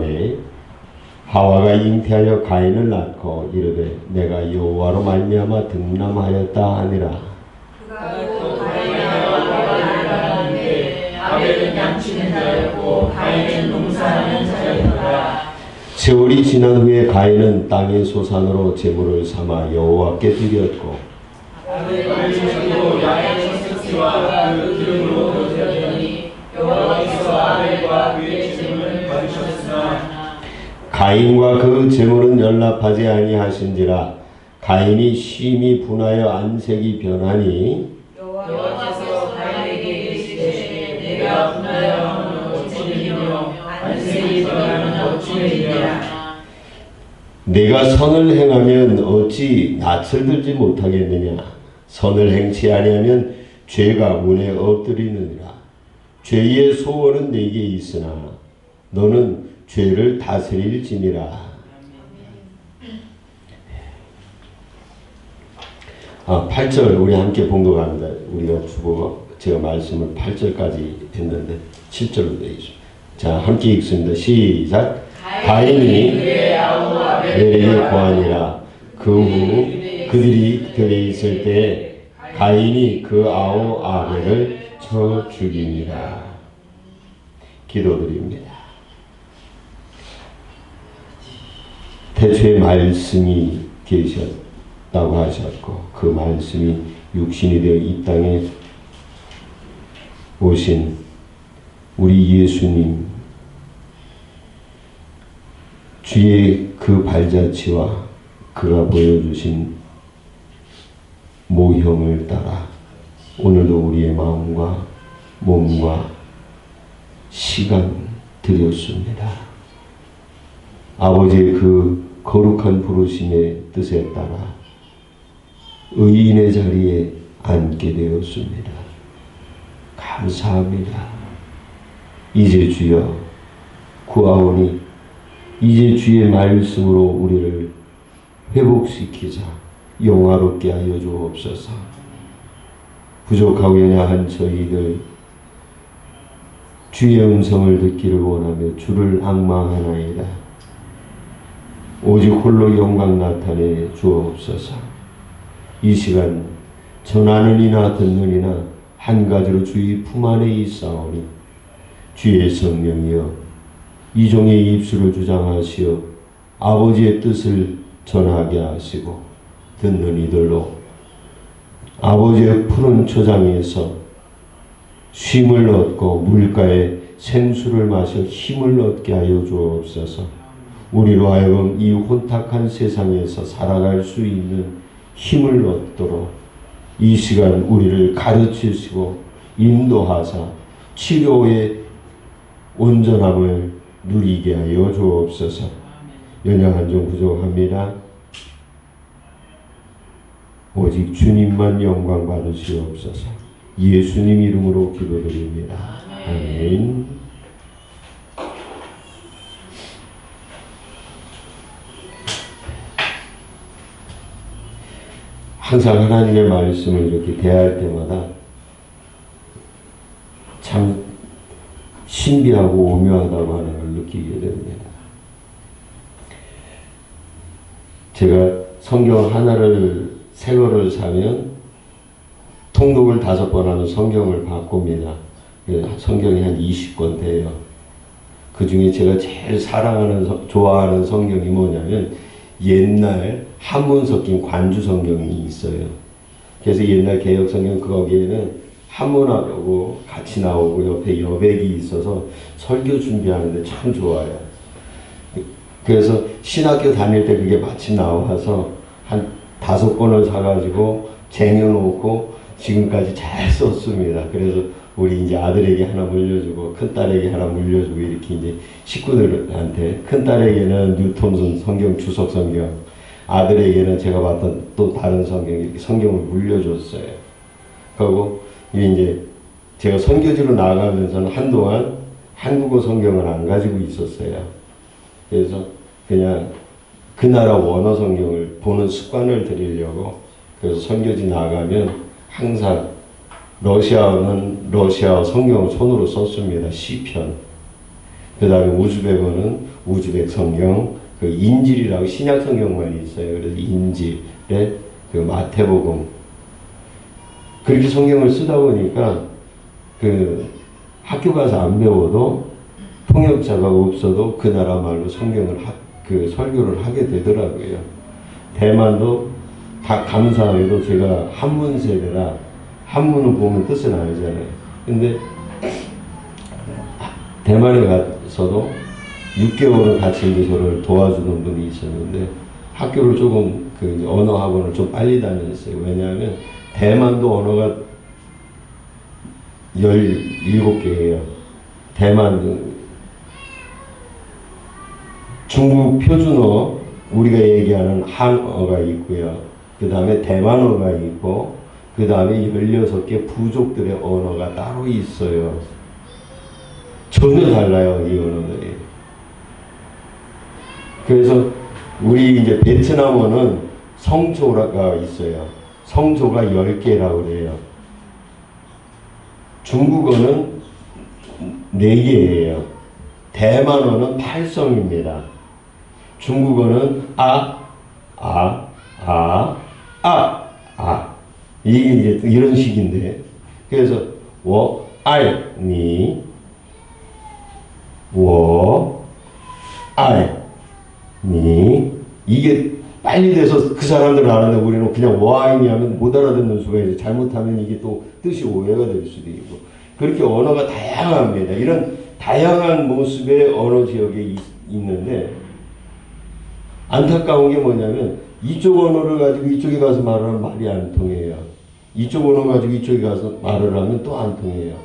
다음에 하와가 잉태하여 가인을 낳고 이르되 내가 여호와로 말미암아 등남하였다 하니라. 아벨은 양치는 자였고 가인은 농사하는 자였더라. 세월이 지난 후에 가인은 땅의 소산으로 제물을 삼아 여호와께 드렸고 아벨은 제물로 양의 첫새와 그 기름으로 드렸더니 여호와께서 아벨과 그의 제물을 받으셨으나 가인과 그 제물은 연락하지 아니하신지라. 가인이 심히 분하여 안색이 변하니 여호와께서 가인에게 이르시되 내가 분하여 하는 어찌되며 안색이 변하는 어찌되리라. 내가 선을 행하면 어찌 낯을 들지 못하겠느냐. 선을 행치 아니하면 죄가 문에 엎드리느니라. 죄의 소원은 내게 있으나 너는 죄를 다스릴지니라. 8절 우리 함께 봉독합니다. 우리가 주고 제가 말씀을 8절까지 했는데 7절로 되어 있습니다. 자, 함께 읽습니다. 시작. 가인이 아벨에게 고하니라. 그 후 그들이 들에 있을 때 가인이 그 아우 아벨을 쳐 죽이니라. 기도드립니다. 태초에 말씀이 계셨다고 하셨고 그 말씀이 육신이 되어 이 땅에 오신 우리 예수님 주의 그 발자취와 그가 보여주신 모형을 따라 오늘도 우리의 마음과 몸과 시간 드렸습니다. 아버지의 그 거룩한 부르심의 뜻에 따라 의인의 자리에 앉게 되었습니다. 감사합니다. 이제 주여 구하오니 이제 주의 말씀으로 우리를 회복시키자 영화롭게 하여 주옵소서. 부족하고 연약한 저희들 주의 음성을 듣기를 원하며 주를 앙망하나이다. 오직 홀로 영광 나타내 주옵소서. 이 시간 전하는 이나 듣는 이나 한 가지로 주의 품 안에 있사오니 주의 성령이여 이 종의 입술을 주장하시어 아버지의 뜻을 전하게 하시고 듣는 이들로 아버지의 푸른 초장에서 쉼을 얻고 물가에 생수를 마셔 힘을 얻게 하여 주옵소서. 우리로 하여금 이 혼탁한 세상에서 살아갈 수 있는 힘을 얻도록 이 시간 우리를 가르치시고 인도하사 치료의 온전함을 누리게 하여 주옵소서. 연약한 종 부족합니다. 오직 주님만 영광 받으시옵소서. 예수님 이름으로 기도드립니다. 아멘. 항상 하나님의 말씀을 이렇게 대할 때마다 참 신비하고 오묘하다고 하는 걸 느끼게 됩니다. 제가 성경 하나를 새 거를 사면 통독을 5번 하는 성경을 바꿉니다. 성경이 한 20권 돼요. 그 중에 제가 제일 사랑하는, 좋아하는 성경이 뭐냐면 옛날 한문 섞인 관주 성경이 있어요. 그래서 옛날 개혁 성경 거기에는 한문하고 같이 나오고 옆에 여백이 있어서 설교 준비하는데 참 좋아요. 그래서 신학교 다닐 때 그게 마침 나와서 한 5권을 사가지고 쟁여놓고 지금까지 잘 썼습니다. 그래서 우리 이제 아들에게 하나 물려주고 큰딸에게 하나 물려주고 이렇게 이제 식구들한테 큰딸에게는 뉴턴슨 성경 주석 성경, 아들에게는 제가 봤던 또 다른 성경 이렇게 성경을 물려줬어요. 그리고 이제 제가 선교지로 나가면서는 한동안 한국어 성경을 안 가지고 있었어요. 그래서 그냥 그 나라 원어 성경을 보는 습관을 들이려고 그래서 선교지 나가면 항상 러시아어는 러시아어 성경을 손으로 썼습니다. 시편. 그 다음에 우즈베거는 우즈벡 성경, 그 인질이라고 신약 성경만 있어요. 그래서 인질의 그 마태복음. 그렇게 성경을 쓰다 보니까 그 학교 가서 안 배워도 통역자가 없어도 그 나라 말로 성경을 그 설교를 하게 되더라고요. 대만도 다 감사하게도 제가 한문 세대라 한문을 보면 뜻은 알잖아요. 근데 대만에 가서도 6개월을 같이 이제 저를 도와주는 분이 있었는데 학교를 조금 그 언어 학원을 좀 빨리 다녔어요. 왜냐하면 대만도 언어가 17개예요. 대만 중국 표준어 우리가 얘기하는 한어가 있고요. 그 다음에 대만어가 있고 그 다음에 16개 부족들의 언어가 따로 있어요. 전혀 달라요, 이 언어들이. 그래서 우리 이제 베트남어는 성조가 있어요. 성조가 10개라고 그래요. 중국어는 4개예요. 대만어는 8성입니다. 중국어는 이게 이제 이런 식인데, 그래서 니 이게 빨리 돼서 그 사람들은 아는데 우리는 그냥 와인이 하면 못 알아듣는 수가 있어요. 잘못하면 이게 또 뜻이 오해가 될 수도 있고. 그렇게 언어가 다양합니다. 이런 다양한 모습의 언어 지역에 있는데 안타까운 게 뭐냐면 이쪽 언어를 가지고 이쪽에 가서 말을 하면 말이 안 통해요. 이쪽 언어 가지고 이쪽에 가서 말을 하면 또 안 통해요.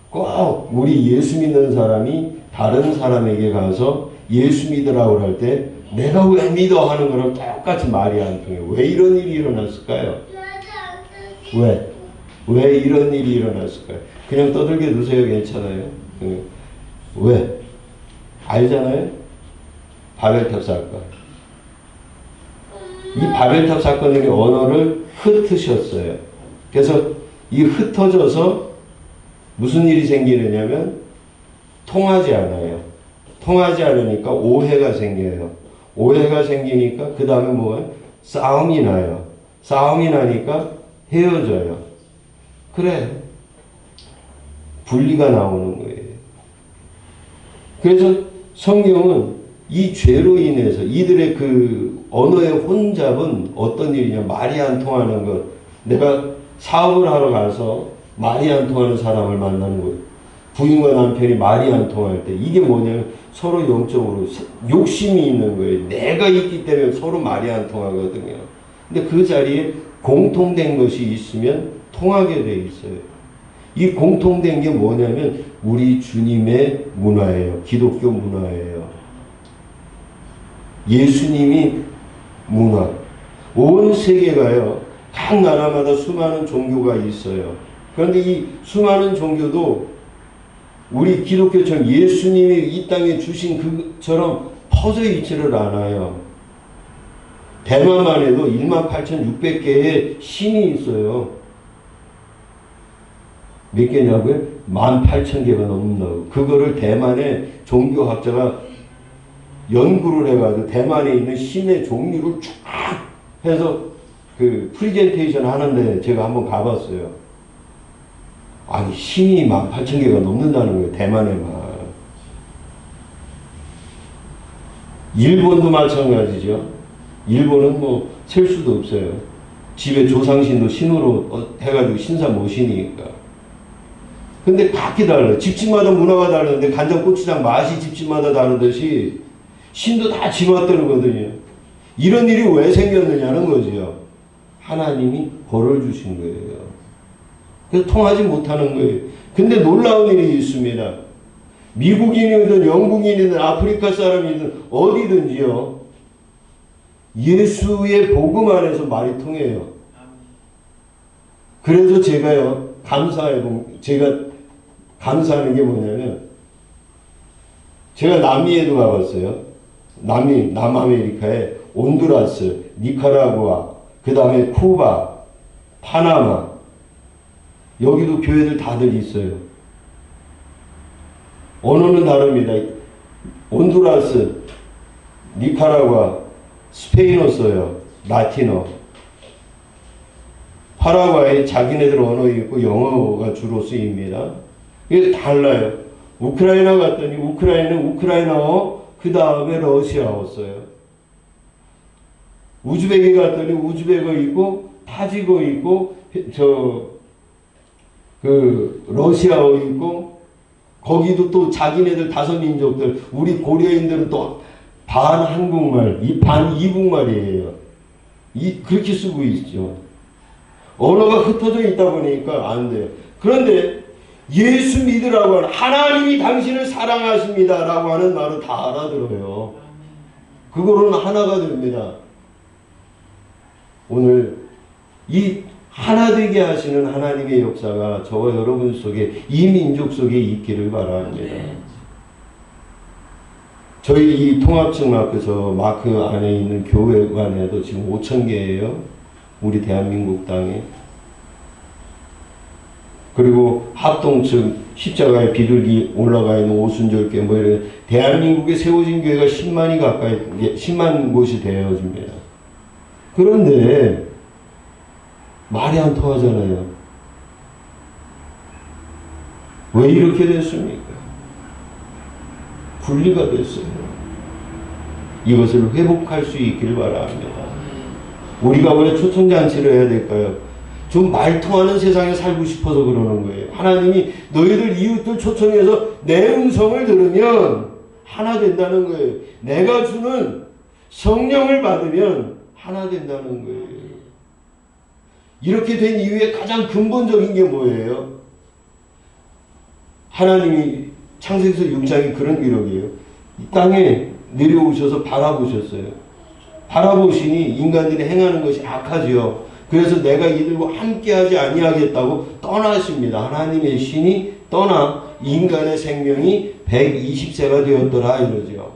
꼭 우리 예수 믿는 사람이 다른 사람에게 가서 예수 믿으라고 할 때 내가 왜 믿어 하는 거랑 똑같이 말이 안 통해요. 왜 이런 일이 일어났을까요? 왜 이런 일이 일어났을까요? 그냥 떠들게 두세요. 괜찮아요. 왜? 알잖아요? 바벨탑 사건. 이 바벨탑 사건의 언어를 흩으셨어요. 그래서 이 흩어져서 무슨 일이 생기느냐면 통하지 않아요. 통하지 않으니까 오해가 생겨요. 오해가 생기니까 그 다음에 뭐예요? 싸움이 나요. 싸움이 나니까 헤어져요. 그래. 분리가 나오는 거예요. 그래서 성경은 이 죄로 인해서 이들의 그 언어의 혼잡은 어떤 일이냐, 말이 안 통하는 것. 내가 사업을 하러 가서 말이 안 통하는 사람을 만나는 거예요. 부인과 남편이 말이 안 통할 때 이게 뭐냐면 서로 영적으로 욕심이 있는 거예요. 내가 있기 때문에 서로 말이 안 통하거든요. 근데 그 자리에 공통된 것이 있으면 통하게 돼 있어요. 이 공통된 게 뭐냐면 우리 주님의 문화예요. 기독교 문화예요. 예수님이 문화. 온 세계가요. 각 나라마다 수많은 종교가 있어요. 그런데 이 수많은 종교도 우리 기독교처럼 예수님이 이 땅에 주신 그처럼 퍼져 있지를 않아요. 대만만 해도 18,600개의 신이 있어요. 몇 개냐고요? 18,000개가 넘는다고. 그거를 대만의 종교학자가 연구를 해가지고 대만에 있는 신의 종류를 쫙 해서 그 프리젠테이션 하는데 제가 한번 가봤어요. 아니 신이 18,000개가 넘는다는 거예요. 대만에만. 일본도 마찬가지죠. 일본은 뭐 셀 수도 없어요. 집에 조상신도 신으로 해가지고 신사 모시니까. 근데 각기 달라요. 집집마다 문화가 다르는데 간장 고추장 맛이 집집마다 다르듯이 신도 다 지맛대로거든요. 이런 일이 왜 생겼느냐는 거지요. 하나님이 벌을 주신 거예요. 그래서 통하지 못하는 거예요. 근데 놀라운 일이 있습니다. 미국인이든 영국인이든 아프리카 사람이든 어디든지요. 예수의 복음 안에서 말이 통해요. 그래서 제가 감사하는 게 뭐냐면 제가 남미에도 가봤어요. 남아메리카에 온두라스, 니카라구아, 그 다음에 쿠바, 파나마 여기도 교회들 다들 있어요. 언어는 다릅니다. 온두라스, 니카라과, 스페인어 써요. 라틴어. 파라과이 자기네들 언어 있고 영어가 주로 쓰입니다. 이게 달라요. 우크라이나 갔더니 우크라이나는 우크라이나어, 그 다음에 러시아어 써요. 우즈베키 갔더니 우즈베거 있고 타지거 있고 러시아어 있고, 거기도 또 자기네들 다섯 민족들, 우리 고려인들은 또 반 한국말, 반 이북말이에요. 그렇게 쓰고 있죠. 언어가 흩어져 있다 보니까 안 돼요. 그런데 예수 믿으라고 하는, 하나님이 당신을 사랑하십니다 라고 하는 말은 다 알아들어요. 그거로는 하나가 됩니다. 오늘 이 하나 되게 하시는 하나님의 역사가 저와 여러분 속에, 이 민족 속에 있기를 바랍니다. 저희 이 통합청 마크 안에 있는 교회만 해도 지금 5,000개예요. 우리 대한민국 땅에. 그리고 합동층, 십자가의 비둘기 올라가 있는 오순절교, 뭐 이런, 대한민국에 세워진 교회가 10만 곳이 되어집니다. 그런데 말이 안 통하잖아요. 왜 이렇게 됐습니까? 분리가 됐어요. 이것을 회복할 수 있기를 바랍니다. 우리가 왜 초청잔치를 해야 될까요? 좀 말통하는 세상에 살고 싶어서 그러는 거예요. 하나님이 너희들 이웃들 초청해서 내 음성을 들으면 하나 된다는 거예요. 내가 주는 성령을 받으면 하나 된다는 거예요. 이렇게 된 이유의 가장 근본적인 게 뭐예요? 하나님이 창세기서 6장이 그런 기록이에요. 이 땅에 내려오셔서 바라보셨어요. 바라보시니 인간들이 행하는 것이 악하지요. 그래서 내가 이들과 함께하지 아니하겠다고 떠나십니다. 하나님의 신이 떠나 인간의 생명이 120세가 되었더라 이러죠.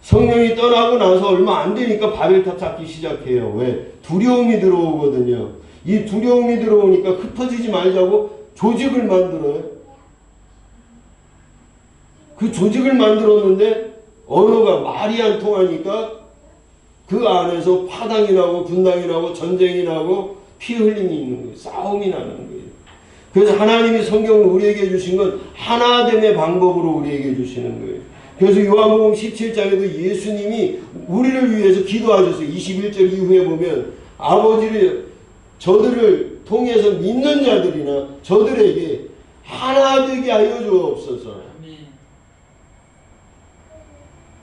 성령이 떠나고 나서 얼마 안 되니까 바벨탑 쌓기 시작해요. 왜? 두려움이 들어오거든요. 이 두려움이 들어오니까 흩어지지 말자고 조직을 만들어요. 그 조직을 만들었는데 언어가 말이 안 통하니까 그 안에서 파당이 나고 분당이 나고 전쟁이 나고 피 흘림이 있는 거예요. 싸움이 나는 거예요. 그래서 하나님이 성경을 우리에게 주신 건 하나됨의 방법으로 우리에게 주시는 거예요. 그래서 요한복음 17장에도 예수님이 우리를 위해서 기도하셨어요. 21절 이후에 보면 아버지를 저들을 통해서 믿는 자들이나 저들에게 하나 되게 하여 주옵소서.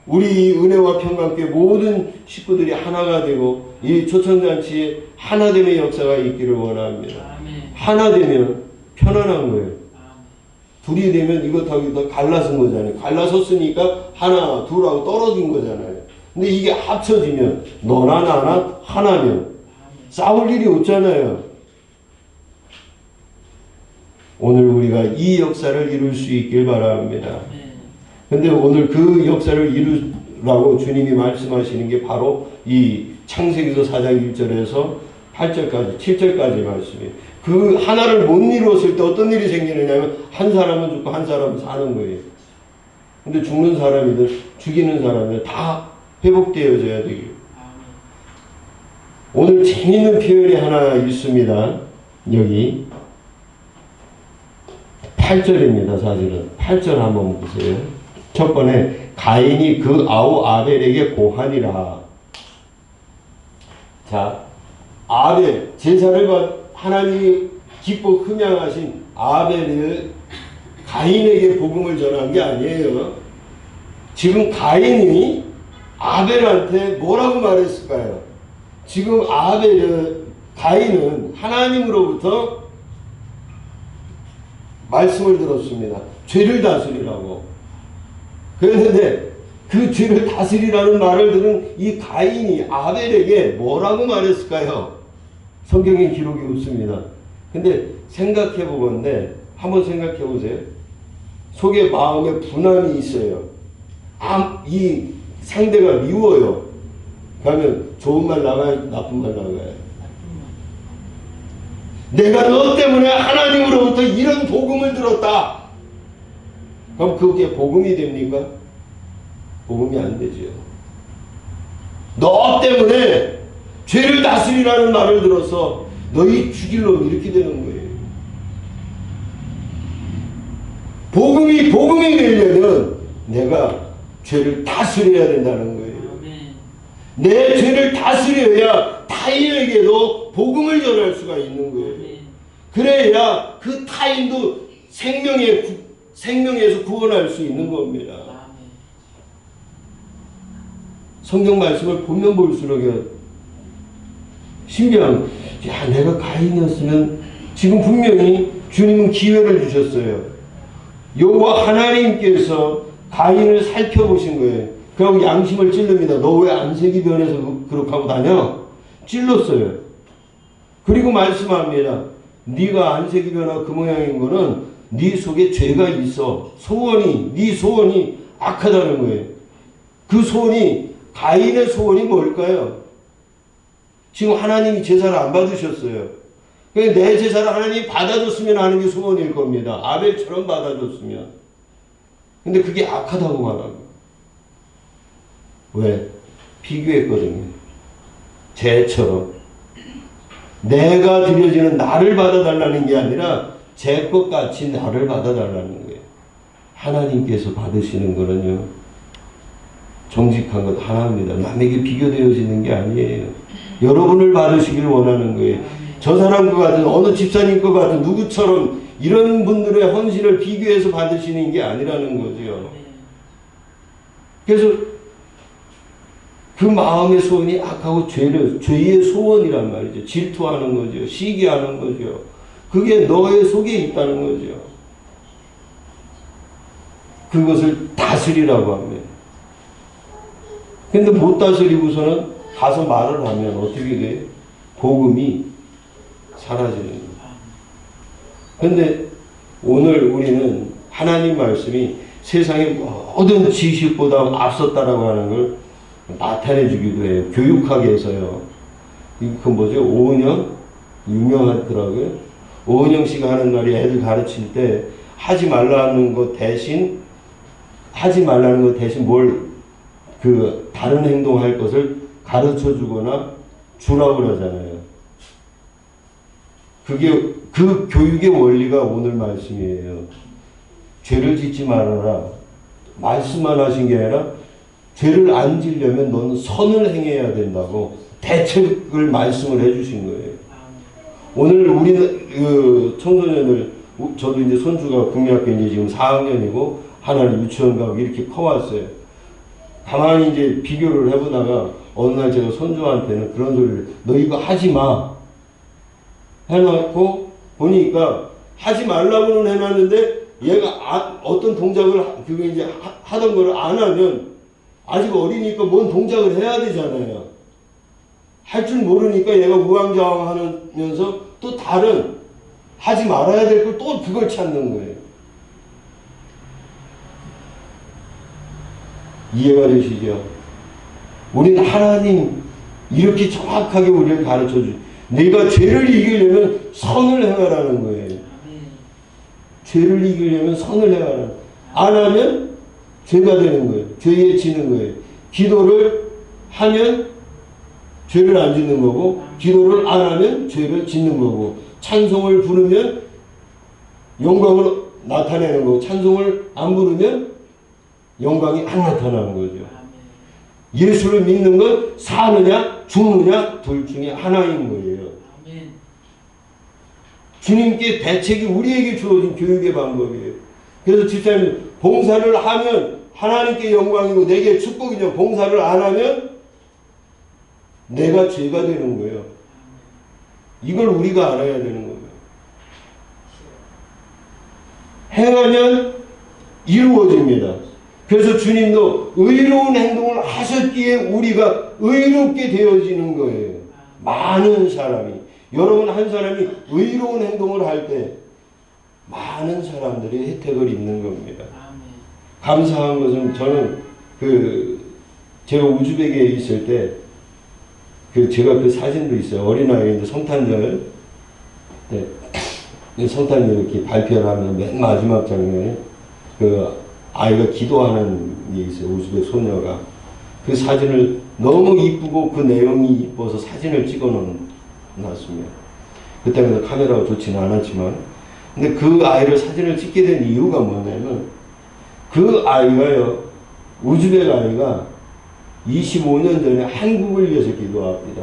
우리 은혜와 평강교회 모든 식구들이 하나가 되고 이 초청잔치에 하나됨의 역사가 있기를 원합니다. 하나 되면 편안한 거예요. 둘이 되면 이것하고 갈라선 거잖아요. 갈라섰으니까 하나 둘하고 떨어진 거잖아요. 근데 이게 합쳐지면 너나 나나 하나면 싸울 일이 없잖아요. 오늘 우리가 이 역사를 이룰 수 있길 바랍니다. 근데 오늘 그 역사를 이루라고 주님이 말씀하시는 게 바로 이 창세기서 4장 1절에서 8절까지 7절까지 말씀이에요. 그 하나를 못 이루었을 때 어떤 일이 생기느냐면 한 사람은 죽고 한 사람은 사는 거예요. 근데 죽는 사람이든 죽이는 사람이든 다 회복되어져야 되길. 오늘 재미있는 표현이 하나 있습니다. 여기 8절입니다. 사실은 8절 한번 보세요. 첫 번에 가인이 그 아우 아벨에게 고하니라. 자, 아벨 제사를 하나님이 기뻐 흠양하신 아벨을 가인에게 복음을 전한 게 아니에요. 지금 가인이 아벨한테 뭐라고 말했을까요? 지금 가인은 하나님으로부터 말씀을 들었습니다. 죄를 다스리라고. 그런데 그 죄를 다스리라는 말을 들은 이 가인이 아벨에게 뭐라고 말했을까요? 성경에 기록이 없습니다. 근데 생각해 보건데 한번 생각해 보세요. 속에 마음에 분함이 있어요. 이 상대가 미워요. 그러면 좋은 말 나가요? 나쁜 말 나가요? 내가 너 때문에 하나님으로부터 이런 복음을 들었다. 그럼 그게 복음이 됩니까? 복음이 안 되죠. 너 때문에 죄를 다스리라는 말을 들어서 너희 죽일 놈 이렇게 되는 거예요. 복음이 되려면 내가 죄를 다스려야 된다는 거예요. 내 죄를 다스려야 타인에게도 복음을 전할 수가 있는 거예요. 그래야 그 타인도 생명에서 구원할 수 있는 겁니다. 성경 말씀을 보면 볼수록 신기한, 야, 내가 가인이었으면 지금 분명히 주님은 기회를 주셨어요. 여호와 하나님께서 가인을 살펴보신 거예요. 그리고 양심을 찔릅니다. 너 왜 안색이 변해서 그렇게 하고 다녀? 찔렀어요. 그리고 말씀합니다. 네가 안색이 변하고 그 모양인 거는 네 속에 죄가 있어. 네 소원이 악하다는 거예요. 그 소원이, 가인의 소원이 뭘까요? 지금 하나님이 제사를 안 받으셨어요. 내 제사를 하나님이 받아줬으면 하는 게 소원일 겁니다. 아벨처럼 받아줬으면. 근데 그게 악하다고 말하고. 왜? 비교했거든요. 쟤처럼. 내가 드려지는 나를 받아달라는 게 아니라 제 것 같이 나를 받아달라는 거예요. 하나님께서 받으시는 거는요, 정직한 것 하나입니다. 남에게 비교되어지는 게 아니에요. 여러분을 받으시길 원하는 거예요. 저 사람 것 같은, 어느 집사님 것 같은 누구처럼 이런 분들의 헌신을 비교해서 받으시는 게 아니라는 거죠. 그래서 그 마음의 소원이 악하고 죄의 소원이란 말이죠. 질투하는 거죠. 시기하는 거죠. 그게 너의 속에 있다는 거죠. 그것을 다스리라고 합니다. 근데 못 다스리고서는 가서 말을 하면 어떻게 돼요? 복음이 사라지는 거예요. 근데 오늘 우리는 하나님 말씀이 세상의 모든 지식보다 앞섰다라고 하는 걸 나타내 주기도 해요. 교육학에서요. 그 뭐죠? 오은영? 유명하더라고요. 오은영 씨가 하는 말이 애들 가르칠 때 하지 말라는 것 대신 다른 행동할 것을 가르쳐 주거나 주라고 그러잖아요. 그 교육의 원리가 오늘 말씀이에요. 죄를 짓지 말아라. 말씀만 하신 게 아니라 죄를 안 지려면 너는 선을 행해야 된다고 대책을 말씀을 해주신 거예요. 오늘 우리는 청소년들, 저도 이제 손주가 국민학교 이제 지금 4학년이고 하나는 유치원 가고 이렇게 커왔어요. 가만히 이제 비교를 해보다가 어느 날 제가 손주한테는 그런 소리를, 너 이거 하지 마 해놓고 보니까 하지 말라고는 해놨는데 얘가 어떤 동작을 그게 이제 하던 거를 안 하면 아직 어리니까 뭔 동작을 해야 되잖아요. 할 줄 모르니까 얘가 우왕좌왕하면서 또 다른 하지 말아야 될 걸 또 그걸 찾는 거예요. 이해가 되시죠? 우리는 하나님 이렇게 정확하게 우리를 가르쳐 주. 내가 죄를 이기려면 선을 행하라는 거예요. 죄를 이기려면 선을 행하라. 안 하면 죄가 되는 거예요. 죄에 지는 거예요. 기도를 하면 죄를 안 짓는 거고, 기도를 안 하면 죄를 짓는 거고, 찬송을 부르면 영광을 나타내는 거고, 찬송을 안 부르면 영광이 안 나타나는 거죠. 예수를 믿는 건 사느냐 죽느냐 둘 중에 하나인 거예요. 주님께 대책이 우리에게 주어진 교육의 방법이에요. 그래서 집사님, 봉사를 하면 하나님께 영광이고 내게 축복이죠. 봉사를 안 하면 내가 죄가 되는 거예요. 이걸 우리가 알아야 되는 거예요. 행하면 이루어집니다. 그래서 주님도 의로운 행동을 하셨기에 우리가 의롭게 되어지는 거예요. 많은 사람이, 여러분 한 사람이 의로운 행동을 할 때 많은 사람들이 혜택을 입는 겁니다. 감사한 것은 저는 제가 우즈벡에 있을 때 제가 그 사진도 있어요. 어린아이 이제 성탄절 때 성탄절 이렇게 발표를 하면 맨 마지막 장면에 아이가 기도하는 게 있어요. 우즈벡 소녀가. 그 사진을 너무 이쁘고 그 내용이 이뻐서 사진을 찍어 놨습니다. 그때는 카메라가 좋지는 않았지만, 근데 그 아이를 사진을 찍게 된 이유가 뭐냐면, 그 아이가요, 우즈벡 아이가 25년 전에 한국을 위해서 기도합니다.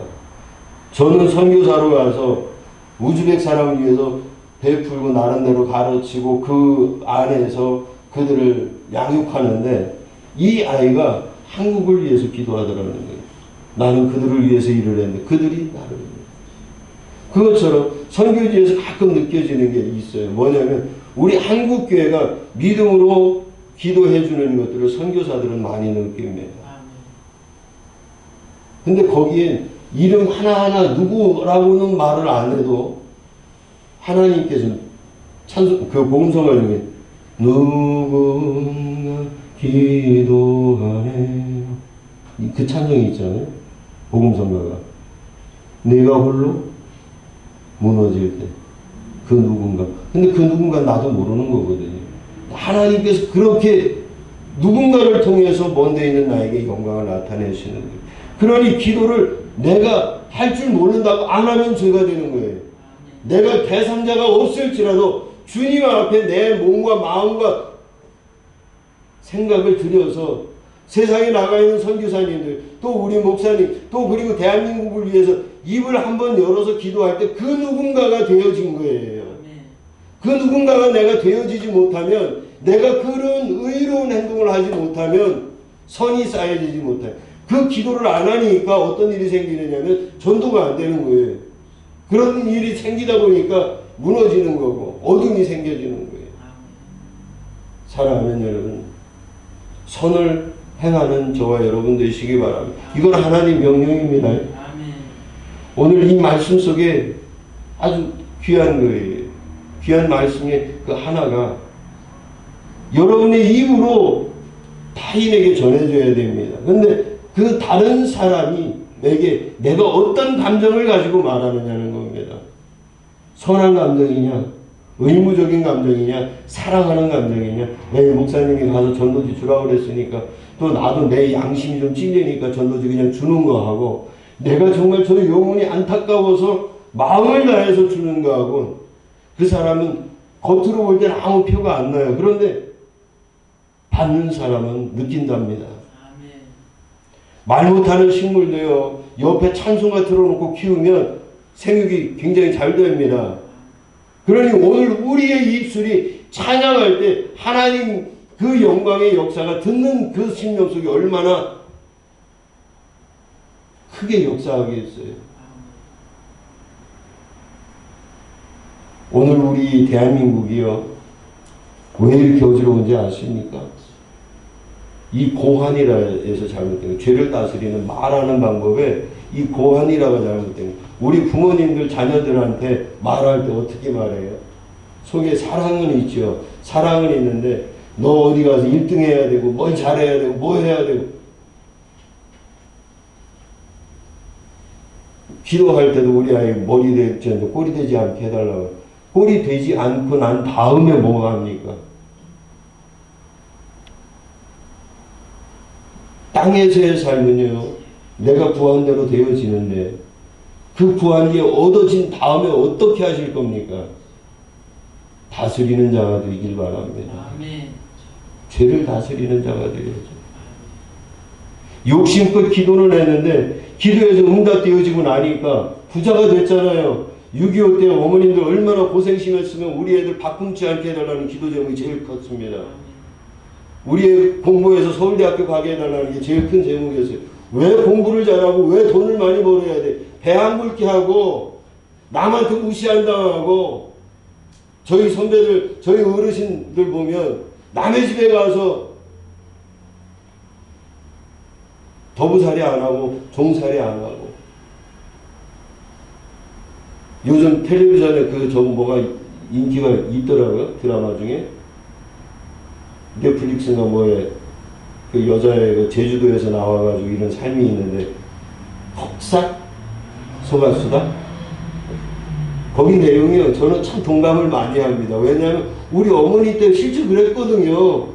저는 선교사로 가서 우즈벡 사람을 위해서 베풀고 나름대로 가르치고 그 안에서 그들을 양육하는데, 이 아이가 한국을 위해서 기도하더라는 거예요. 나는 그들을 위해서 일을 했는데 그들이 나를 위해서. 그것처럼 선교지에서 가끔 느껴지는 게 있어요. 뭐냐면 우리 한국교회가 믿음으로 기도해 주는 것들을 선교사들은 많이 느낍니다. 근데 거기에 이름 하나하나 누구라고는 말을 안 해도 하나님께서 찬송, 그 복음성가 중에 누군가 기도하네, 그 찬송이 있잖아요. 복음성가가 내가 홀로 무너질 때 그 누군가. 근데 그 누군가 나도 모르는 거거든요. 하나님께서 그렇게 누군가를 통해서 먼데 있는 나에게 영광을 나타내시는 거예요. 그러니 기도를 내가 할 줄 모른다고 안 하면 죄가 되는 거예요. 내가 대상자가 없을지라도 주님 앞에 내 몸과 마음과 생각을 들여서 세상에 나가 있는 선교사님들, 또 우리 목사님, 또 그리고 대한민국을 위해서 입을 한번 열어서 기도할 때 그 누군가가 되어진 거예요. 그 누군가가 내가 되어지지 못하면, 내가 그런 의로운 행동을 하지 못하면, 선이 쌓여지지 못해요. 그 기도를 안 하니까 어떤 일이 생기느냐면 전도가 안 되는 거예요. 그런 일이 생기다 보니까 무너지는 거고 어둠이 생겨지는 거예요. 사랑하는 여러분, 선을 행하는 저와 여러분 되시기 바랍니다. 이건 하나님 명령입니다. 오늘 이 말씀 속에 아주 귀한 거예요. 귀한 말씀의 그 하나가 여러분의 입으로 타인에게 전해줘야 됩니다. 근데 그 다른 사람이 내가 어떤 감정을 가지고 말하느냐는 겁니다. 선한 감정이냐, 의무적인 감정이냐, 사랑하는 감정이냐. 목사님이 가서 전도지 주라고 그랬으니까 또 나도 내 양심이 좀 찔리니까 전도지 그냥 주는 거 하고, 내가 정말 저 영혼이 안타까워서 마음을 다해서 주는 거 하고, 그 사람은 겉으로 볼 때는 아무 표가 안 나요. 그런데 받는 사람은 느낀답니다. 말 못하는 식물도요, 옆에 찬송가 틀어놓고 키우면 생육이 굉장히 잘 됩니다. 그러니 오늘 우리의 입술이 찬양할 때 하나님 그 영광의 역사가 듣는 그 심령 속에 얼마나 크게 역사하겠어요. 오늘 우리 대한민국이요, 왜 이렇게 어지러운지 아십니까? 이 고환이라에서 잘못된 거예요. 죄를 다스리는 말하는 방법에 이 고환이라가 잘못된 거예요. 우리 부모님들 자녀들한테 말할 때 어떻게 말해요? 속에 사랑은 있죠. 사랑은 있는데 너 어디 가서 1등 해야 되고 뭘 잘해야 되고 뭐 해야 되고, 기도할 때도 우리 아이 머리 되지 않고 꼬리 되지 않게 해달라고. 꼬리 되지 않고 난 다음에 뭐 합니까? 땅에서의 삶은요, 내가 구한 대로 되어지는데 그 구한 게 얻어진 다음에 어떻게 하실 겁니까? 다스리는 자가 되길 바랍니다. 아멘. 죄를 다스리는 자가 되어야죠. 욕심껏 기도는 했는데 기도에서 응답되어지고 나니까 부자가 됐잖아요. 6.25 때 어머님들 얼마나 고생심했으면 우리 애들 밥 굶지 않게 해달라는 기도 제목이 제일 컸습니다. 우리 애 공부해서 서울대학교 가게 해달라는 게 제일 큰 제목이었어요. 왜 공부를 잘하고 왜 돈을 많이 벌어야 돼? 배 안 굵게 하고 남한테 무시한다고. 저희 선배들, 저희 어르신들 보면 남의 집에 가서 더부살이 안 하고 종살이 안 하고. 요즘 텔레비전에 뭐가 인기가 있더라고요. 드라마 중에. 넷플릭스나 뭐에 그 여자의 그 제주도에서 나와가지고 이런 삶이 있는데, 헉삭 소가수다? 거기 내용이요, 저는 참 동감을 많이 합니다. 왜냐하면 우리 어머니 때 실제 그랬거든요.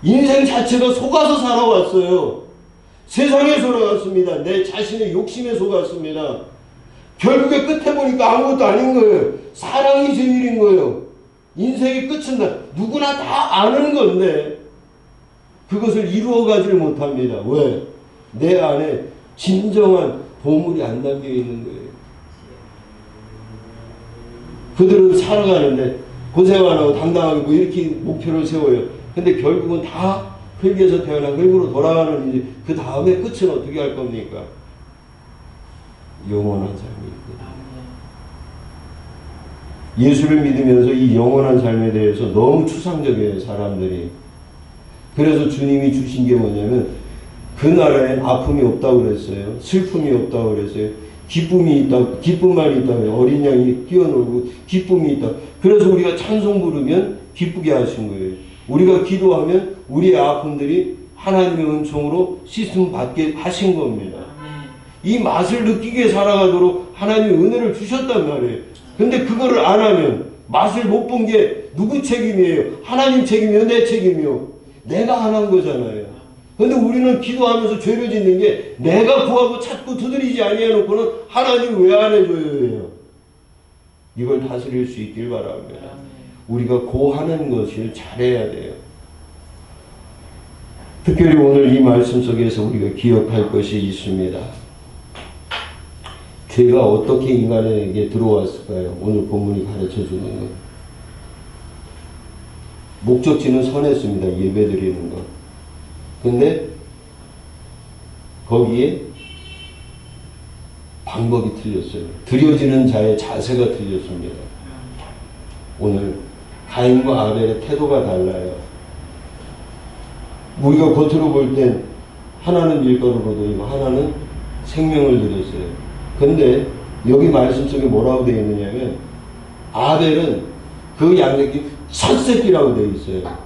인생 자체가 속아서 살아왔어요. 세상에 속아왔습니다. 내 자신의 욕심에 속았습니다. 결국에 끝에 보니까 아무것도 아닌 거예요. 사랑이 제일인 거예요. 인생의 끝은 누구나 다 아는 건데 그것을 이루어가지를 못합니다. 왜? 내 안에 진정한 보물이 안 담겨 있는 거예요. 그들은 살아가는데 고생 안 하고 당당하게 뭐 이렇게 목표를 세워요. 근데 결국은 다 흙에서 태어나 흙으로 돌아가는 이제 그 다음에 끝은 어떻게 할 겁니까? 영원한 삶입니다. 예수를 믿으면서 이 영원한 삶에 대해서 너무 추상적이에요, 사람들이. 그래서 주님이 주신 게 뭐냐면 그 나라엔 아픔이 없다고 그랬어요. 슬픔이 없다고 그랬어요. 기쁨이 있다, 기쁨만 있다면 어린 양이 뛰어놀고 기쁨이 있다. 그래서 우리가 찬송 부르면 기쁘게 하신 거예요. 우리가 기도하면 우리의 아픔들이 하나님의 은총으로 씻음 받게 하신 겁니다. 이 맛을 느끼게 살아가도록 하나님의 은혜를 주셨단 말이에요. 근데 그거를 안 하면 맛을 못 본 게 누구 책임이에요? 하나님 책임이요? 내 책임이요? 내가 안 한 거잖아요. 근데 우리는 기도하면서 죄를 짓는 게 내가 구하고 찾고 두드리지 아니해놓고는 하나님 왜 안 해줘요? 이걸 다스릴 수 있길 바랍니다. 우리가 고하는 것을 잘해야 돼요. 특별히 오늘 이 말씀 속에서 우리가 기억할 것이 있습니다. 죄가 어떻게 인간에게 들어왔을까요? 오늘 본문이 가르쳐주는 것. 목적지는 선했습니다. 예배드리는 것. 근데 거기에 방법이 틀렸어요. 드려지는 자의 자세가 틀렸습니다. 오늘 가인과 아벨의 태도가 달라요. 우리가 겉으로 볼 땐 하나는 밀가루로 드리고 하나는 생명을 드렸어요. 근데 여기 말씀 속에 뭐라고 되어 있느냐면 아벨은 그 양새끼 첫 새끼라고 되어 있어요.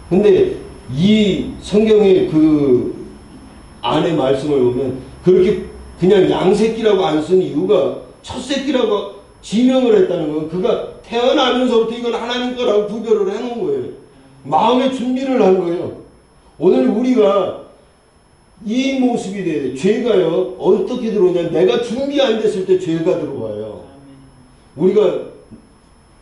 근데 이 성경의 그 안에 말씀을 보면 그렇게 그냥 양새끼라고 안 쓴 이유가 첫 새끼라고 지명을 했다는 건 그가 태어나면서부터 이건 하나님 거라고 구별을 해놓은 거예요. 마음의 준비를 한 거예요. 오늘 우리가 이 모습이 돼야 돼. 죄가요 어떻게 들어오냐, 내가 준비 안 됐을 때 죄가 들어와요. 우리가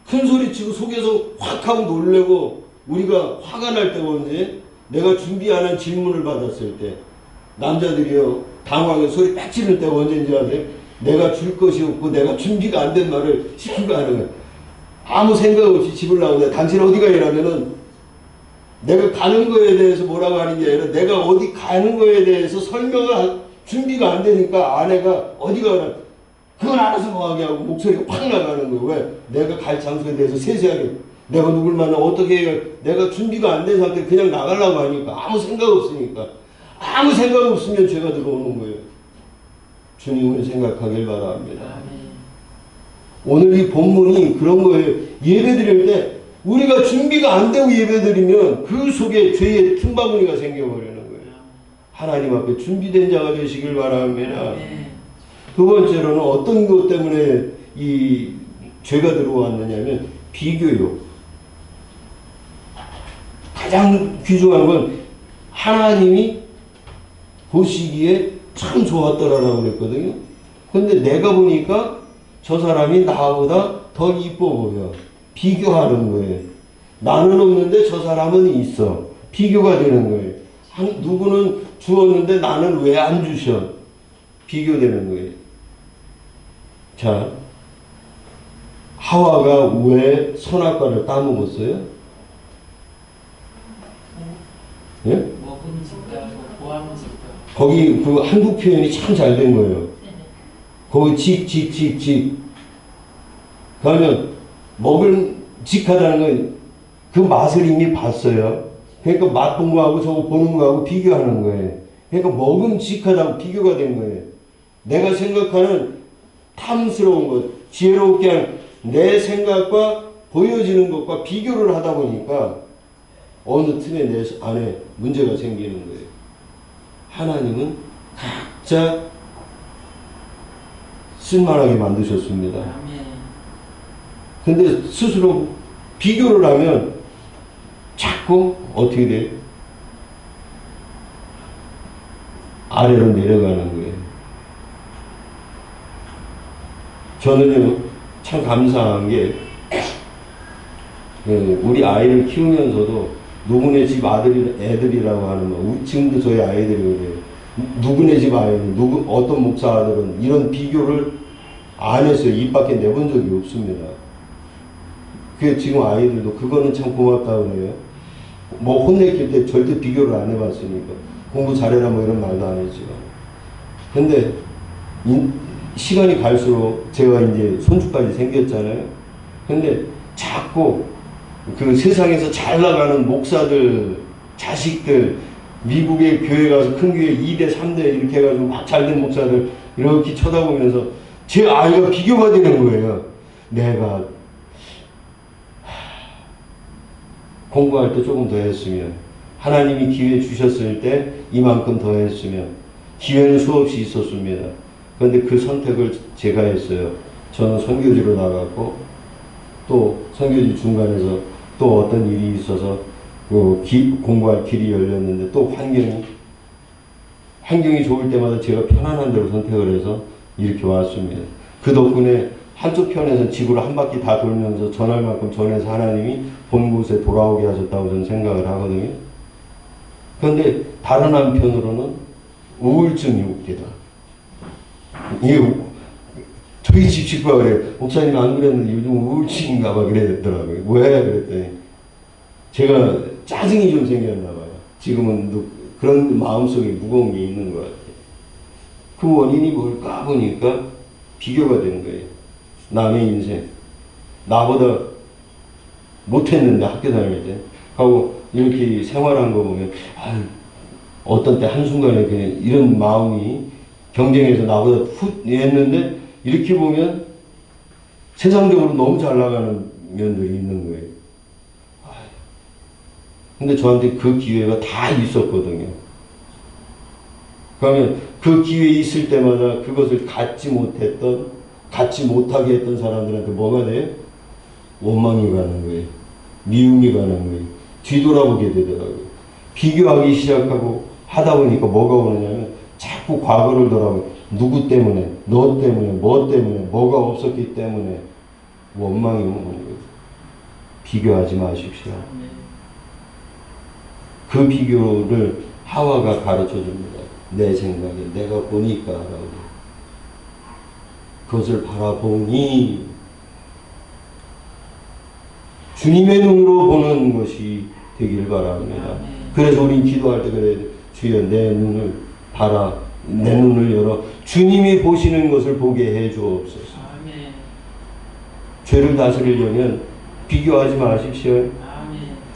큰 소리 치고 속에서 확 하고 놀래고 우리가 화가 날 때가 언제? 내가 준비 안 한 질문을 받았을 때. 남자들이요 당황해 소리 빽 지를 때가 언제인지 아세요? 내가 줄 것이 없고 내가 준비가 안 된 말을 시키고 하는 거예요. 아무 생각 없이 집을 나오는데 당신 어디가 이러면은 내가 가는 거에 대해서 뭐라고 하는 게 아니라 내가 어디 가는 거에 대해서 설명을 준비가 안 되니까 아내가 어디 가라 그건 알아서 뭐하게 하고 목소리가 확 나가는 거예요. 왜? 내가 갈 장소에 대해서 세세하게 내가 누굴 만나 어떻게 해요? 내가 준비가 안 된 상태에 그냥 나가려고 하니까 아무 생각 없으니까 아무 생각 없으면 죄가 들어오는 거예요. 주님을 생각하길 바랍니다. 오늘 이 본문이 그런 거예요. 예배 드릴 때 우리가 준비가 안 되고 예배 드리면 그 속에 죄의 틈바구니가 생겨버리는 거예요. 하나님 앞에 준비된 자가 되시길 바랍니다. 두 번째로는 어떤 것 때문에 이 죄가 들어왔느냐면 비교요. 가장 귀중한 건 하나님이 보시기에 참 좋았더라라고 그랬거든요. 근데 내가 보니까 저 사람이 나보다 더 이뻐 보여. 비교하는 거예요. 나는 없는데 저 사람은 있어. 비교가 되는 거예요. 누구는 주었는데 나는 왜 안 주셔? 비교되는 거예요. 자, 하와가 왜 선악과를 따먹었어요? 예? 먹음직다, 보암직다. 거기 그 한국 표현이 참 잘 된 거예요. 거기 직. 그러면 먹을직하다는 건 그 맛을 이미 봤어요. 그러니까 맛본 거하고 저거 보는 거하고 비교하는 거예요. 그러니까 먹음직하다고 비교가 된 거예요. 내가 생각하는 탐스러운 것, 지혜롭게 하는 내 생각과 보여지는 것과 비교를 하다 보니까 어느 틈에 내 안에 문제가 생기는 거예요. 하나님은 각자 쓸만하게 만드셨습니다. 근데 스스로 비교를 하면 자꾸 어떻게 돼요? 아래로 내려가는 거예요. 저는요, 참 감사한 게, 우리 아이를 키우면서도 누구네 집 애들이라고 하는 거, 지금도 저희 아이들이 그래요. 누구네 집 아이는, 어떤 목사들은 이런 비교를 안 했어요. 입 밖에 내본 적이 없습니다. 그 지금 아이들도 그거는 참 고맙다고 그래요. 뭐 혼내킬 때 절대 비교를 안 해봤으니까. 공부 잘해라 뭐 이런 말도 안 했죠. 근데, 시간이 갈수록 제가 이제 손주까지 생겼잖아요. 근데 자꾸 그 세상에서 잘 나가는 목사들, 자식들, 미국의 교회 가서 큰 교회 2대, 3대 이렇게 해가지고 막 잘된 목사들 이렇게 쳐다보면서 제 아이가 비교가 되는 거예요. 내가 공부할 때 조금 더 했으면, 하나님이 기회 주셨을 때 이만큼 더 했으면, 기회는 수없이 있었습니다. 그런데 그 선택을 제가 했어요. 저는 선교지로 나갔고, 또 선교지 중간에서 또 어떤 일이 있어서 공부할 길이 열렸는데, 또 환경이 좋을 때마다 제가 편안한 대로 선택을 해서 이렇게 왔습니다. 그 덕분에 한쪽 편에서 지구를 한 바퀴 다 돌면서 전할 만큼 전해서 하나님이 본 곳에 돌아오게 하셨다고 저는 생각을 하거든요. 그런데 다른 한편으로는 우울증이 웃기다. 이게 저희 집 식구가 그래요. 목사님 안 그랬는데 요즘 우울증인가 봐 그랬더라고요. 왜? 그랬더니 제가 짜증이 좀 생겼나 봐요. 지금은 그런 마음속에 무거운 게 있는 것 같아요. 그 원인이 뭘까 보니까 비교가 되는 거예요. 남의 인생, 나보다 못했는데 학교 다닐 때 하고 이렇게 생활한 거 보면 어떤 때 한순간에 그냥 이런 마음이 경쟁해서 나보다 했는데 이렇게 보면 세상적으로 너무 잘 나가는 면들이 있는 거예요. 근데 저한테 그 기회가 다 있었거든요. 그러면 그 기회 있을 때마다 그것을 갖지 못하게 했던 사람들한테 뭐가 돼요? 원망이 가는 거예요. 미움이 가는 거예요. 뒤돌아보게 되더라고요. 비교하기 시작하고 하다 보니까 뭐가 오느냐면 자꾸 과거를 돌아보고 누구 때문에, 너 때문에, 뭐 때문에, 뭐가 없었기 때문에 원망이 오는 거예요. 비교하지 마십시오. 그 비교를 하와가 가르쳐 줍니다. 내 생각에 내가 보니까 라고. 그것을 바라보니 주님의 눈으로 보는 것이 되길 바랍니다. 그래서 우리 기도할 때 그래야 돼. 주여 내 눈을 열어 주님이 보시는 것을 보게 해 주옵소서. 죄를 다스리려면 비교하지 마십시오.